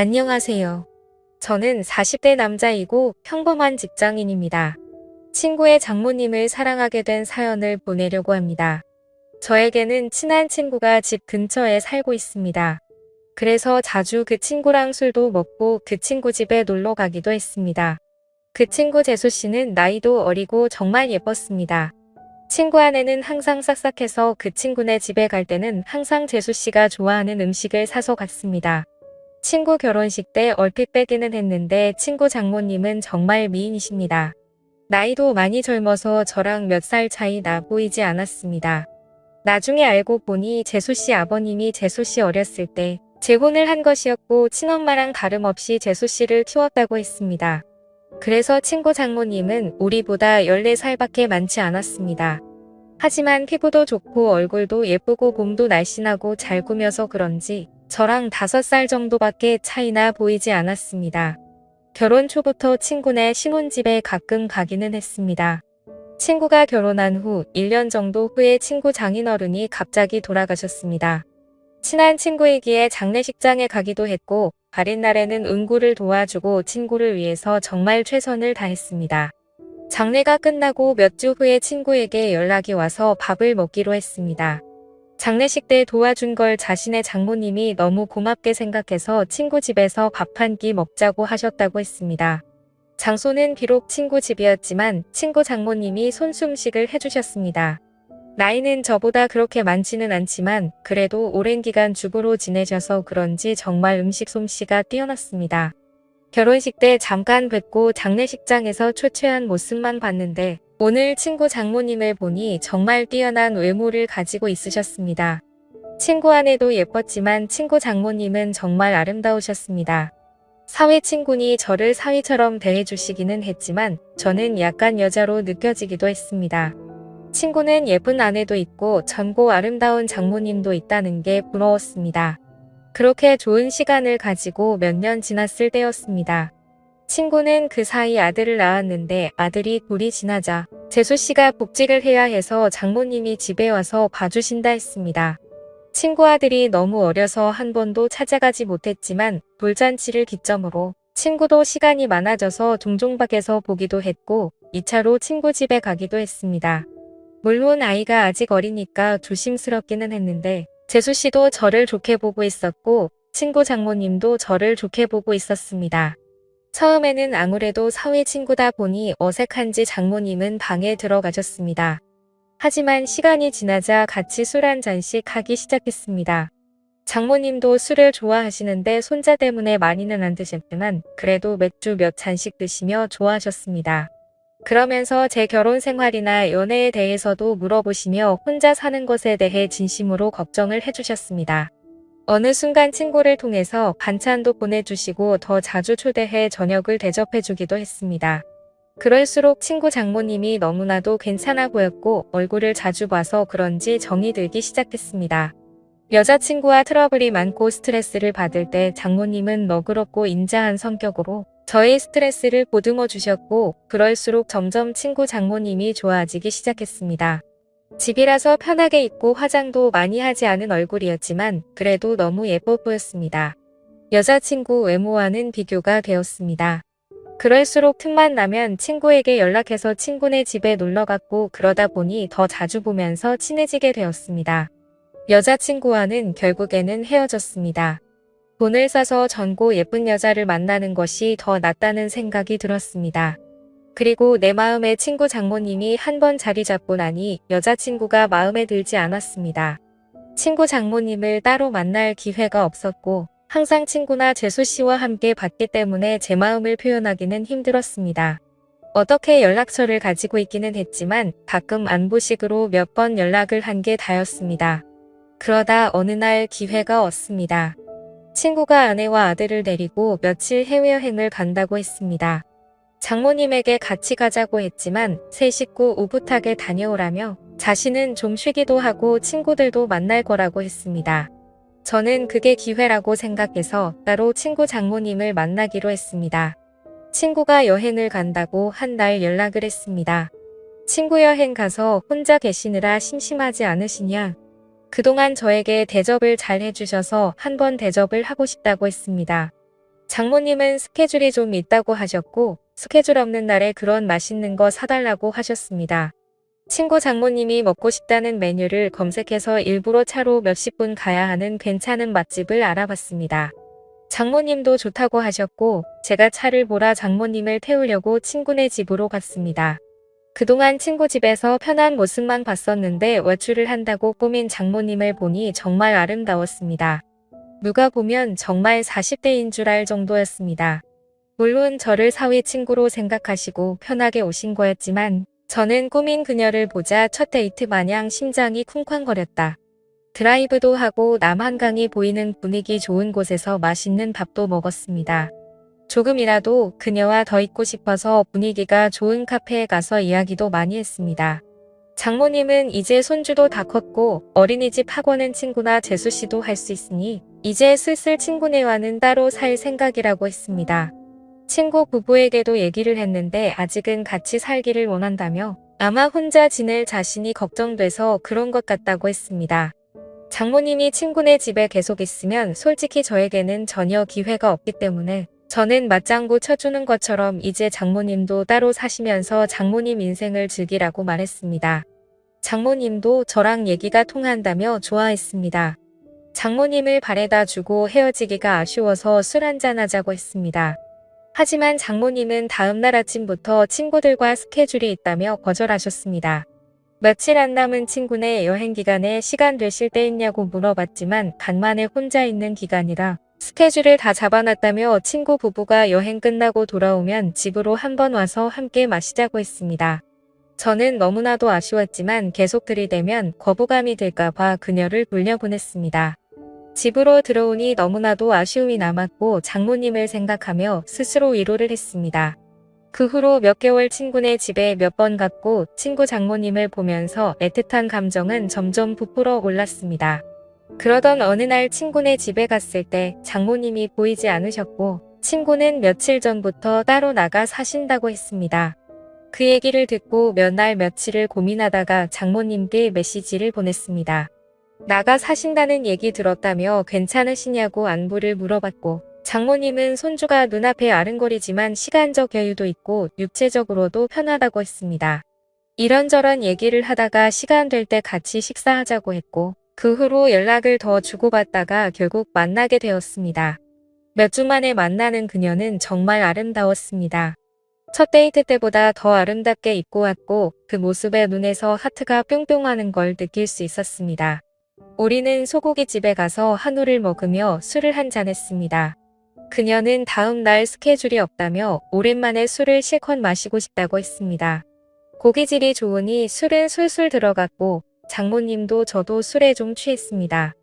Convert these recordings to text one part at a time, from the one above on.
안녕하세요. 저는 40대 남자이고 평범한 직장인입니다. 친구의 장모님을 사랑하게 된 사연을 보내려고 합니다. 저에게는 친한 친구가 집 근처에 살고 있습니다. 그래서 자주 그 친구랑 술도 먹고 그 친구 집에 놀러 가기도 했습니다. 그 친구 재수 씨는 나이도 어리고 정말 예뻤습니다. 친구 아내는 항상 싹싹해서 그 친구네 집에 갈 때는 항상 재수 씨가 좋아하는 음식을 사서 갔습니다. 친구 결혼식 때 얼핏 빼기는 했는데 친구 장모님은 정말 미인이십니다. 나이도 많이 젊어서 저랑 몇 살 차이 나 보이지 않았습니다. 나중에 알고 보니 재수씨 아버님이 재수씨 어렸을 때 재혼을 한 것이었고 친엄마랑 다름없이 재수씨를 키웠다고 했습니다. 그래서 친구 장모님은 우리보다 14살밖에 많지 않았습니다. 하지만 피부도 좋고 얼굴도 예쁘고 몸도 날씬하고 잘 꾸며서 그런지 저랑 5살 정도밖에 차이나 보이지 않았습니다. 결혼 초부터 친구네 신혼집에 가끔 가기는 했습니다. 친구가 결혼한 후 1년 정도 후에 친구 장인어른이 갑자기 돌아가셨습니다. 친한 친구이기에 장례식장에 가기도 했고 발인 날에는 운구를 도와주고 친구를 위해서 정말 최선을 다했습니다. 장례가 끝나고 몇 주 후에 친구에게 연락이 와서 밥을 먹기로 했습니다. 장례식 때 도와준 걸 자신의 장모님이 너무 고맙게 생각해서 친구 집에서 밥 한 끼 먹자고 하셨다고 했습니다. 장소는 비록 친구 집이었지만 친구 장모님이 손솜씨를 해주셨습니다. 나이는 저보다 그렇게 많지는 않지만 그래도 오랜 기간 주부로 지내셔서 그런지 정말 음식 솜씨가 뛰어났습니다. 결혼식 때 잠깐 뵙고 장례식장에서 초췌한 모습만 봤는데 오늘 친구 장모님을 보니 정말 뛰어난 외모를 가지고 있으셨습니다. 친구 아내도 예뻤지만 친구 장모님은 정말 아름다우셨습니다. 사위 친구니 저를 사위처럼 대해주시기는 했지만 저는 약간 여자로 느껴지기도 했습니다. 친구는 예쁜 아내도 있고 젊고 아름다운 장모님도 있다는 게 부러웠습니다. 그렇게 좋은 시간을 가지고 몇 년 지났을 때였습니다. 친구는 그 사이 아들을 낳았는데 아들이 돌이 지나자 재수씨가 복직을 해야 해서 장모님이 집에 와서 봐주신다 했습니다. 친구 아들이 너무 어려서 한 번도 찾아가지 못했지만 돌잔치를 기점으로 친구도 시간이 많아져서 종종 밖에서 보기도 했고 2차로 친구 집에 가기도 했습니다. 물론 아이가 아직 어리니까 조심스럽기는 했는데 재수씨도 저를 좋게 보고 있었고 친구 장모님도 저를 좋게 보고 있었습니다. 처음에는 아무래도 사위 친구다 보니 어색한지 장모님은 방에 들어가셨습니다. 하지만 시간이 지나자 같이 술 한 잔씩 하기 시작했습니다. 장모님도 술을 좋아하시는데 손자 때문에 많이는 안 드셨지만 그래도 맥주 몇 잔씩 드시며 좋아하셨습니다. 그러면서 제 결혼 생활이나 연애에 대해서도 물어보시며 혼자 사는 것에 대해 진심으로 걱정을 해주셨습니다. 어느 순간 친구를 통해서 반찬도 보내주시고 더 자주 초대해 저녁을 대접해주기도 했습니다. 그럴수록 친구 장모님이 너무나도 괜찮아 보였고 얼굴을 자주 봐서 그런지 정이 들기 시작했습니다. 여자친구와 트러블이 많고 스트레스를 받을 때 장모님은 너그럽고 인자한 성격으로 저의 스트레스를 보듬어 주셨고 그럴수록 점점 친구 장모님이 좋아지기 시작했습니다. 집이라서 편하게 입고 화장도 많이 하지 않은 얼굴이었지만 그래도 너무 예뻐 보였습니다. 여자친구 외모와는 비교가 되었습니다. 그럴수록 틈만 나면 친구에게 연락해서 친구네 집에 놀러갔고 그러다 보니 더 자주 보면서 친해지게 되었습니다. 여자친구와는 결국에는 헤어졌습니다. 돈을 써서 젊고 예쁜 여자를 만나는 것이 더 낫다는 생각이 들었습니다. 그리고 내 마음에 친구 장모님이 한 번 자리 잡고 나니 여자친구가 마음에 들지 않았습니다. 친구 장모님을 따로 만날 기회가 없었고 항상 친구나 재수씨와 함께 봤기 때문에 제 마음을 표현하기는 힘들었습니다. 어떻게 연락처를 가지고 있기는 했지만 가끔 안부식으로 몇 번 연락을 한 게 다였습니다. 그러다 어느 날 기회가 왔습니다. 친구가 아내와 아들을 데리고 며칠 해외여행을 간다고 했습니다. 장모님에게 같이 가자고 했지만 세 식구 오붓하게 다녀오라며 자신은 좀 쉬기도 하고 친구들도 만날 거라고 했습니다. 저는 그게 기회라고 생각해서 따로 친구 장모님을 만나기로 했습니다. 친구가 여행을 간다고 한 날 연락을 했습니다. 친구 여행 가서 혼자 계시느라 심심하지 않으시냐? 그동안 저에게 대접을 잘 해주셔서 한번 대접을 하고 싶다고 했습니다. 장모님은 스케줄이 좀 있다고 하셨고 스케줄 없는 날에 그런 맛있는 거 사달라고 하셨습니다. 친구 장모님이 먹고 싶다는 메뉴를 검색해서 일부러 차로 몇십 분 가야 하는 괜찮은 맛집을 알아봤습니다. 장모님도 좋다고 하셨고 제가 차를 몰아 장모님을 태우려고 친구네 집으로 갔습니다. 그동안 친구 집에서 편한 모습만 봤었는데 외출을 한다고 꾸민 장모님을 보니 정말 아름다웠습니다. 누가 보면 정말 40대인 줄 알 정도였습니다. 물론 저를 사위 친구로 생각하시고 편하게 오신 거였지만 저는 꾸민 그녀를 보자 첫 데이트 마냥 심장이 쿵쾅거렸다. 드라이브도 하고 남한강이 보이는 분위기 좋은 곳에서 맛있는 밥도 먹었습니다. 조금이라도 그녀와 더 있고 싶어서 분위기가 좋은 카페에 가서 이야기도 많이 했습니다. 장모님은 이제 손주도 다 컸고 어린이집 학원은 친구나 재수씨도 할 수 있으니 이제 슬슬 친구네와는 따로 살 생각이라고 했습니다. 친구 부부에게도 얘기를 했는데 아직은 같이 살기를 원한다며 아마 혼자 지낼 자신이 걱정돼서 그런 것 같다고 했습니다. 장모님이 친구네 집에 계속 있으면 솔직히 저에게는 전혀 기회가 없기 때문에 저는 맞장구 쳐주는 것처럼 이제 장모님도 따로 사시면서 장모님 인생을 즐기라고 말했습니다. 장모님도 저랑 얘기가 통한다며 좋아했습니다. 장모님을 바래다 주고 헤어지기가 아쉬워서 술 한잔하자고 했습니다. 하지만 장모님은 다음날 아침부터 친구들과 스케줄이 있다며 거절하셨습니다. 며칠 안 남은 친구네 여행 기간에 시간 되실 때 있냐고 물어봤지만 간만에 혼자 있는 기간이라 스케줄을 다 잡아놨다며 친구 부부가 여행 끝나고 돌아오면 집으로 한번 와서 함께 마시자고 했습니다. 저는 너무나도 아쉬웠지만 계속 들이대면 거부감이 들까봐 그녀를 돌려보냈습니다. 집으로 들어오니 너무나도 아쉬움이 남았고 장모님을 생각하며 스스로 위로를 했습니다. 그 후로 몇 개월 친구네 집에 몇 번 갔고 친구 장모님을 보면서 애틋한 감정은 점점 부풀어 올랐습니다. 그러던 어느 날 친구네 집에 갔을 때 장모님이 보이지 않으셨고 친구는 며칠 전부터 따로 나가 사신다고 했습니다. 그 얘기를 듣고 몇 날 며칠을 고민하다가 장모님께 메시지를 보냈습니다. 나가 사신다는 얘기 들었다며 괜찮으시냐고 안부를 물어봤고 장모님은 손주가 눈앞에 아른거리지만 시간적 여유도 있고 육체적으로도 편하다고 했습니다. 이런저런 얘기를 하다가 시간 될 때 같이 식사하자고 했고 그 후로 연락을 더 주고받다가 결국 만나게 되었습니다. 몇 주 만에 만나는 그녀는 정말 아름다웠습니다. 첫 데이트 때보다 더 아름답게 입고 왔고 그 모습에 눈에서 하트가 뿅뿅하는 걸 느낄 수 있었습니다. 우리는 소고기집에 가서 한우를 먹으며 술을 한잔했습니다. 그녀는 다음 날 스케줄이 없다며 오랜만에 술을 실컷 마시고 싶다고 했습니다. 고기질이 좋으니 술은 술술 들어갔고 장모님도 저도 술에 좀 취했습니다.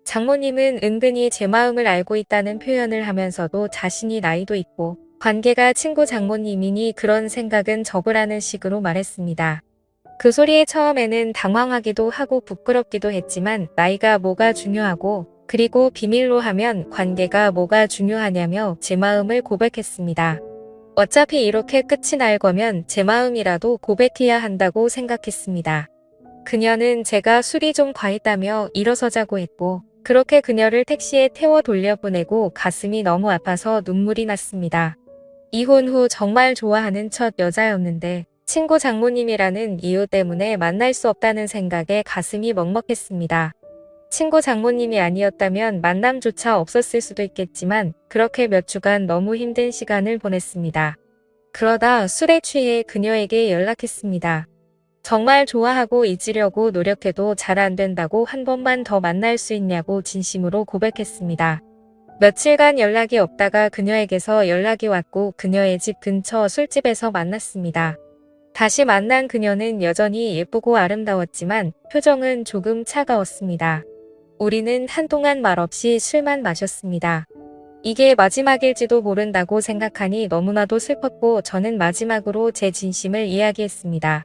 장모님은 은근히 제 마음을 알고 있다는 표현을 하면서도 자신이 나이도 있고 관계가 친구 장모님이니 그런 생각은 접으라는 식으로 말했습니다. 그 소리에 처음에는 당황하기도 하고 부끄럽기도 했지만 나이가 뭐가 중요하고 그리고 비밀로 하면 관계가 뭐가 중요하냐며 제 마음을 고백했습니다. 어차피 이렇게 끝이 날 거면 제 마음이라도 고백해야 한다고 생각했습니다. 그녀는 제가 술이 좀 과했다며 일어서자고 했고 그렇게 그녀를 택시에 태워 돌려보내고 가슴이 너무 아파서 눈물이 났습니다. 이혼 후 정말 좋아하는 첫 여자였는데 친구 장모님이라는 이유 때문에 만날 수 없다는 생각에 가슴이 먹먹했습니다. 친구 장모님이 아니었다면 만남조차 없었을 수도 있겠지만 그렇게 몇 주간 너무 힘든 시간을 보냈습니다. 그러다 술에 취해 그녀에게 연락했습니다. 정말 좋아하고 잊으려고 노력해도 잘 안 된다고 한 번만 더 만날 수 있냐고 진심으로 고백했습니다. 며칠간 연락이 없다가 그녀에게서 연락이 왔고 그녀의 집 근처 술집에서 만났습니다. 다시 만난 그녀는 여전히 예쁘고 아름다웠지만 표정은 조금 차가웠습니다. 우리는 한동안 말없이 술만 마셨습니다. 이게 마지막일지도 모른다고 생각하니 너무나도 슬펐고 저는 마지막으로 제 진심을 이야기했습니다.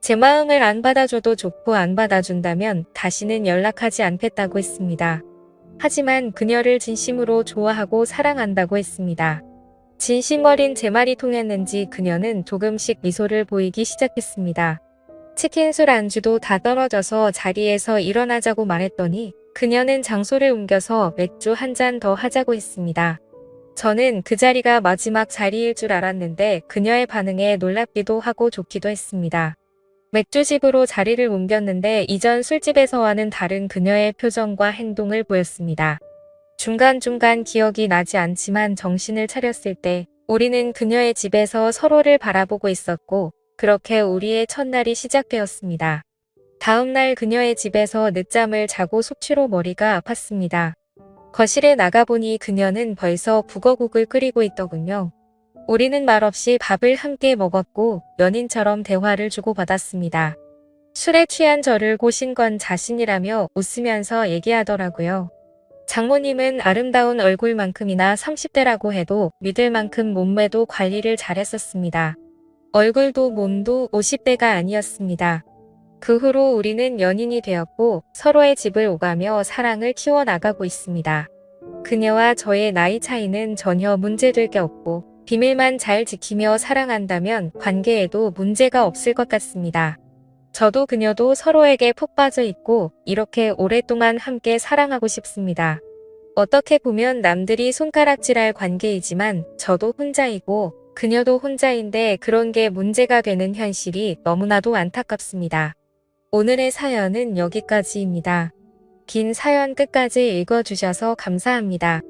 제 마음을 안 받아줘도 좋고 안 받아준다면 다시는 연락하지 않겠다고 했습니다. 하지만 그녀를 진심으로 좋아하고 사랑한다고 했습니다. 진심 어린 제 말이 통했는지 그녀는 조금씩 미소를 보이기 시작했습니다. 치킨 술 안주도 다 떨어져서 자리에서 일어나자고 말했더니 그녀는 장소를 옮겨서 맥주 한 잔 더 하자고 했습니다. 저는 그 자리가 마지막 자리일 줄 알았는데 그녀의 반응에 놀랍기도 하고 좋기도 했습니다. 맥주집으로 자리를 옮겼는데 이전 술집에서와는 다른 그녀의 표정과 행동을 보였습니다. 중간중간 기억이 나지 않지만 정신을 차렸을 때 우리는 그녀의 집에서 서로를 바라보고 있었고 그렇게 우리의 첫날이 시작되었습니다. 다음 날 그녀의 집에서 늦잠을 자고 숙취로 머리가 아팠습니다. 거실에 나가보니 그녀는 벌써 북어국을 끓이고 있더군요. 우리는 말없이 밥을 함께 먹었고 연인처럼 대화를 주고받았습니다. 술에 취한 저를 꼬신 건 자신이라며 웃으면서 얘기하더라고요. 장모님은 아름다운 얼굴만큼이나 30대라고 해도 믿을 만큼 몸매도 관리를 잘했었습니다. 얼굴도 몸도 50대가 아니었습니다. 그 후로 우리는 연인이 되었고 서로의 집을 오가며 사랑을 키워나가고 있습니다. 그녀와 저의 나이 차이는 전혀 문제될 게 없고 비밀만 잘 지키며 사랑한다면 관계에도 문제가 없을 것 같습니다. 저도 그녀도 서로에게 푹 빠져 있고 이렇게 오랫동안 함께 사랑하고 싶습니다. 어떻게 보면 남들이 손가락질할 관계이지만 저도 혼자이고 그녀도 혼자인데 그런 게 문제가 되는 현실이 너무나도 안타깝습니다. 오늘의 사연은 여기까지입니다. 긴 사연 끝까지 읽어주셔서 감사합니다.